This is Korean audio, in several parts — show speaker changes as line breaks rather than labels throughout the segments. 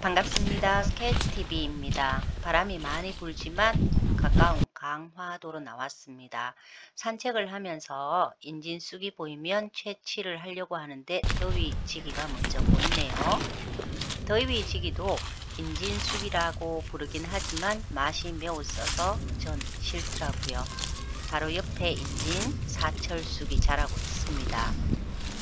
반갑습니다. 스케이트TV입니다. 바람이 많이 불지만 가까운 강화도로 나왔습니다. 산책을 하면서 인진쑥이 보이면 채취를 하려고 하는데 더위지기가 먼저 보이네요. 더위지기도 인진쑥이라고 부르긴 하지만 맛이 매우 써서 전 싫더라고요. 바로 옆에 인진 사철쑥이 자라고 있습니다.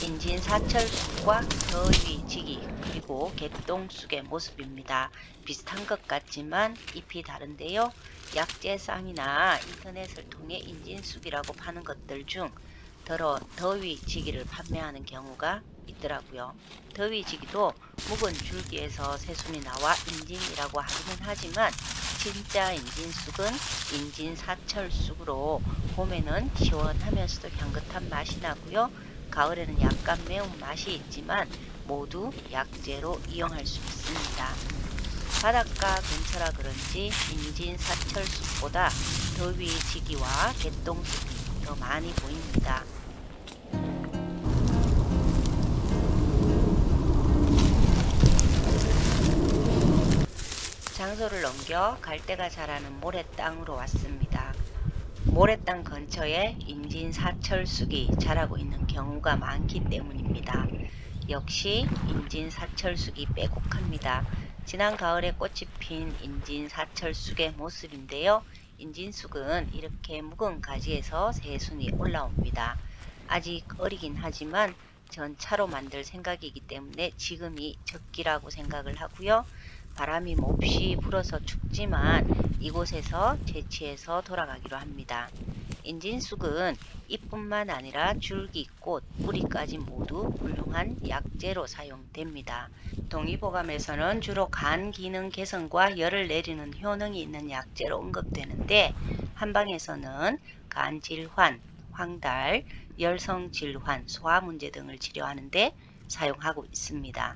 인진 사철쑥과 더위지기 그리고 개똥쑥의 모습입니다. 비슷한 것 같지만 잎이 다른데요. 약재상이나 인터넷을 통해 인진쑥이라고 파는 것들 중 더위지기를 판매하는 경우가 있더라고요. 더위지기도 묵은 줄기에서 새순이 나와 인진이라고 하기는 하지만 진짜 인진쑥은 인진 사철쑥으로 봄에는 시원하면서도 향긋한 맛이 나고요. 가을에는 약간 매운 맛이 있지만 모두 약재로 이용할 수 있습니다. 바닷가 근처라 그런지 인진 사철쑥보다 더위지기와 개똥쑥이 더 많이 보입니다. 장소를 넘겨 갈대가 자라는 모래땅으로 왔습니다. 모래땅 근처에 인진 사철쑥이 자라고 있는 경우가 많기 때문입니다. 역시 인진 사철쑥이 빼곡합니다. 지난 가을에 꽃이 핀 인진 사철쑥의 모습인데요. 인진쑥은 이렇게 묵은 가지에서 새순이 올라옵니다. 아직 어리긴 하지만 전 차로 만들 생각이기 때문에 지금이 적기라고 생각을 하고요. 바람이 몹시 불어서 춥지만 이곳에서 채취해서 돌아가기로 합니다. 인진쑥은 잎뿐만 아니라 줄기, 꽃, 뿌리까지 모두 훌륭한 약재로 사용됩니다. 동의보감에서는 주로 간 기능 개선과 열을 내리는 효능이 있는 약재로 언급되는데 한방에서는 간 질환, 황달, 열성 질환, 소화 문제 등을 치료하는 데 사용하고 있습니다.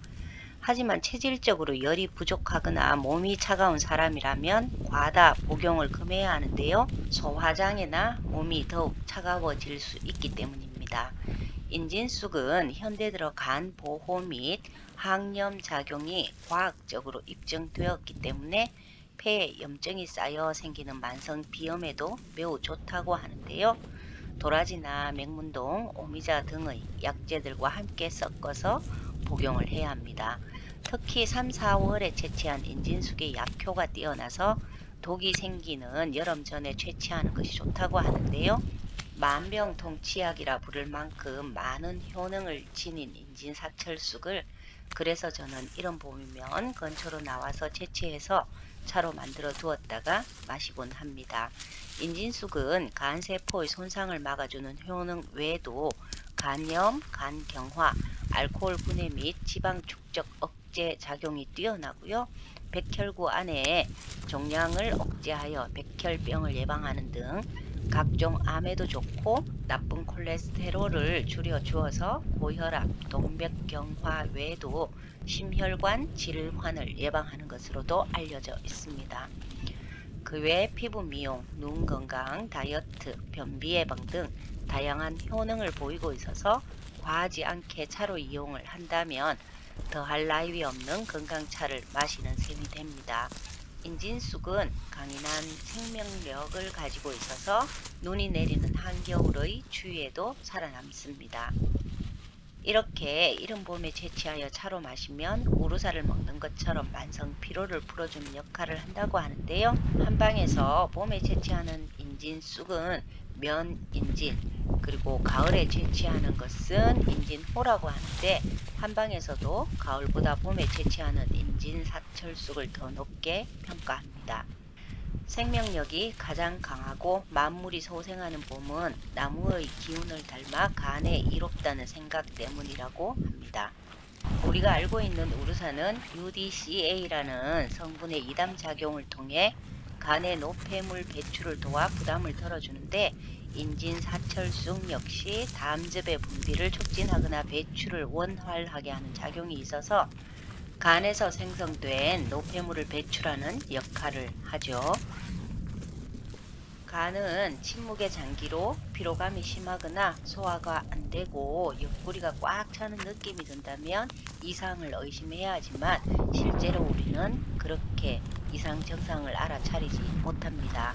하지만 체질적으로 열이 부족하거나 몸이 차가운 사람이라면 과다 복용을 금해야 하는데요. 소화장애나 몸이 더욱 차가워질 수 있기 때문입니다. 인진쑥은 현대 들어 간 보호 및 항염 작용이 과학적으로 입증되었기 때문에 폐에 염증이 쌓여 생기는 만성 비염에도 매우 좋다고 하는데요. 도라지나 맹문동, 오미자 등의 약재들과 함께 섞어서 복용을 해야 합니다. 특히 3, 4월에 채취한 인진쑥의 약효가 뛰어나서 독이 생기는 여름 전에 채취하는 것이 좋다고 하는데요. 만병통치약이라 부를 만큼 많은 효능을 지닌 인진 사철쑥을 그래서 저는 이런 봄이면 근처로 나와서 채취해서 차로 만들어 두었다가 마시곤 합니다. 인진쑥은 간세포의 손상을 막아주는 효능 외에도 간염, 간경화, 알코올 분해 및 지방 축적 억제 작용이 뛰어나고요. 백혈구 안에 종양을 억제하여 백혈병을 예방하는 등 각종 암에도 좋고 나쁜 콜레스테롤을 줄여주어서 고혈압, 동맥경화 외에도 심혈관 질환을 예방하는 것으로도 알려져 있습니다. 그 외에 피부 미용, 눈 건강, 다이어트, 변비 예방 등 다양한 효능을 보이고 있어서 과하지 않게 차로 이용을 한다면 더할 나위 없는 건강차를 마시는 셈이 됩니다. 인진쑥은 강인한 생명력을 가지고 있어서 눈이 내리는 한겨울의 추위에도 살아남습니다. 이렇게 이른 봄에 채취하여 차로 마시면 우루사를 먹는 것처럼 만성 피로를 풀어주는 역할을 한다고 하는데요. 한방에서 봄에 채취하는 인진쑥은 면인진, 그리고 가을에 채취하는 것은 인진호라고 하는데 한방에서도 가을보다 봄에 채취하는 인진 사철쑥을 더 높게 평가합니다. 생명력이 가장 강하고 만물이 소생하는 봄은 나무의 기운을 닮아 간에 이롭다는 생각 때문이라고 합니다. 우리가 알고 있는 우루사는 UDCA라는 성분의 이담 작용을 통해 간의 노폐물 배출을 도와 부담을 덜어주는데 인진 사철쑥 역시 담즙의 분비를 촉진하거나 배출을 원활하게 하는 작용이 있어서 간에서 생성된 노폐물을 배출하는 역할을 하죠. 간은 침묵의 장기로 피로감이 심하거나 소화가 안되고 옆구리가 꽉 차는 느낌이 든다면 이상을 의심해야 하지만 실제로 우리는 그렇게 이상 정상을 알아차리지 못합니다.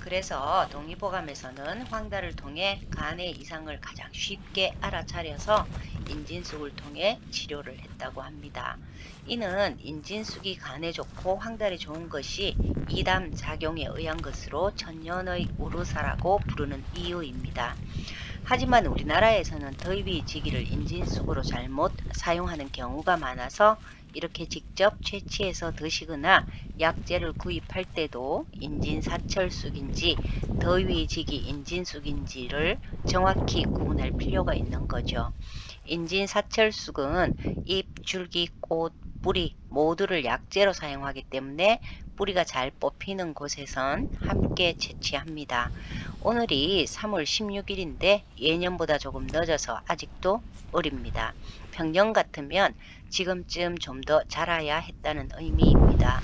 그래서 동의보감에서는 황달을 통해 간의 이상을 가장 쉽게 알아차려서 인진숙을 통해 치료를 했다고 합니다. 이는 인진숙이 간에 좋고 황달에 좋은 것이 이담 작용에 의한 것으로 천년의 우루사라고 부르는 이유입니다. 하지만 우리나라에서는 더위지기를 인진숙으로 잘못 사용하는 경우가 많아서 이렇게 직접 채취해서 드시거나 약재를 구입할 때도 인진사철쑥인지 더위지기 인진쑥인지를 정확히 구분할 필요가 있는 거죠. 인진사철쑥은 잎, 줄기, 꽃, 뿌리 모두를 약재로 사용하기 때문에 뿌리가 잘 뽑히는 곳에선 함께 채취합니다. 오늘이 3월 16일인데 예년보다 조금 늦어서 아직도 어립니다. 평년 같으면 지금쯤 좀 더 자라야 했다는 의미입니다.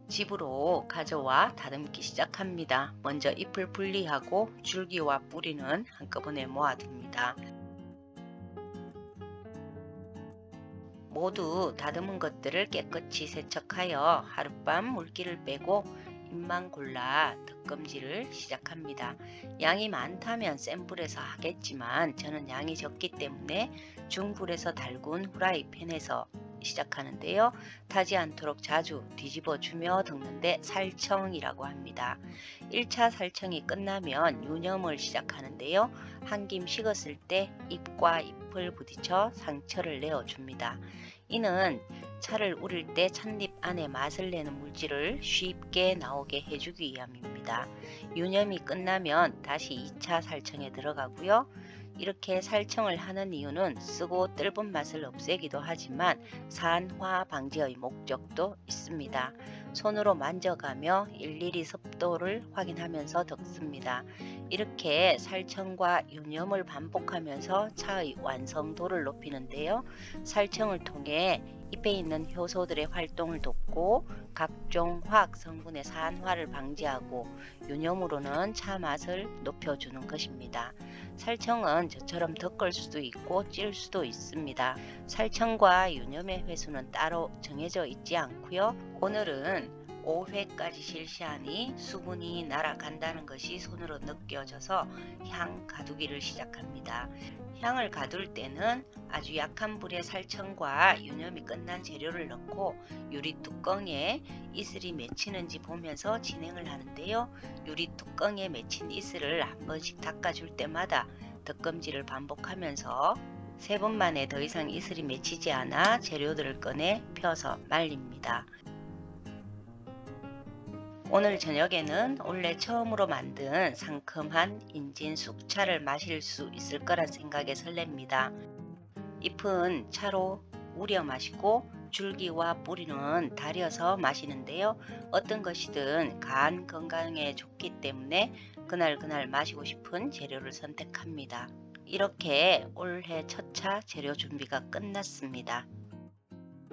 집으로 가져와 다듬기 시작합니다. 먼저 잎을 분리하고 줄기와 뿌리는 한꺼번에 모아둡니다. 모두 다듬은 것들을 깨끗이 세척하여 하룻밤 물기를 빼고 잎만 골라 덮금질을 시작합니다. 양이 많다면 센 불에서 하겠지만 저는 양이 적기 때문에 중불에서 달군 후라이팬에서 시작하는데요. 타지 않도록 자주 뒤집어 주며 덮는데 살청이라고 합니다. 1차 살청이 끝나면 유념을 시작하는데요. 한 김 식었을 때 잎과 잎을 부딪혀 상처를 내어줍니다. 이는 차를 우릴 때 찻잎 안에 맛을 내는 물질을 쉽게 나오게 해주기 위함입니다. 유념이 끝나면 다시 2차 살청에 들어가고요. 이렇게 살청을 하는 이유는 쓰고 뜰분 맛을 없애기도 하지만 산화 방지의 목적도 있습니다. 손으로 만져가며 일일이 습도를 확인하면서 덮습니다. 이렇게 살청과 유념을 반복하면서 차의 완성도를 높이는데요. 살청을 통해 잎에 있는 효소들의 활동을 돕고 각종 화학 성분의 산화를 방지하고 유념으로는 차 맛을 높여주는 것입니다. 살청은 저처럼 덮을 수도 있고 찔 수도 있습니다. 살청과 유념의 횟수는 따로 정해져 있지 않고요. 오늘은 5회까지 실시하니 수분이 날아간다는 것이 손으로 느껴져서 향 가두기를 시작합니다. 향을 가둘 때는 아주 약한 불에 살청과 유념이 끝난 재료를 넣고 유리 뚜껑에 이슬이 맺히는지 보면서 진행을 하는데요. 유리 뚜껑에 맺힌 이슬을 한 번씩 닦아줄 때마다 덮금질을 반복하면서 3번 만에 더 이상 이슬이 맺히지 않아 재료들을 꺼내 펴서 말립니다. 오늘 저녁에는 올해 처음으로 만든 상큼한 인진숙차를 마실 수 있을 거란 생각에 설렙니다. 잎은 차로 우려 마시고 줄기와 뿌리는 달여서 마시는데요. 어떤 것이든 간 건강에 좋기 때문에 그날 마시고 싶은 재료를 선택합니다. 이렇게 올해 첫차 재료 준비가 끝났습니다.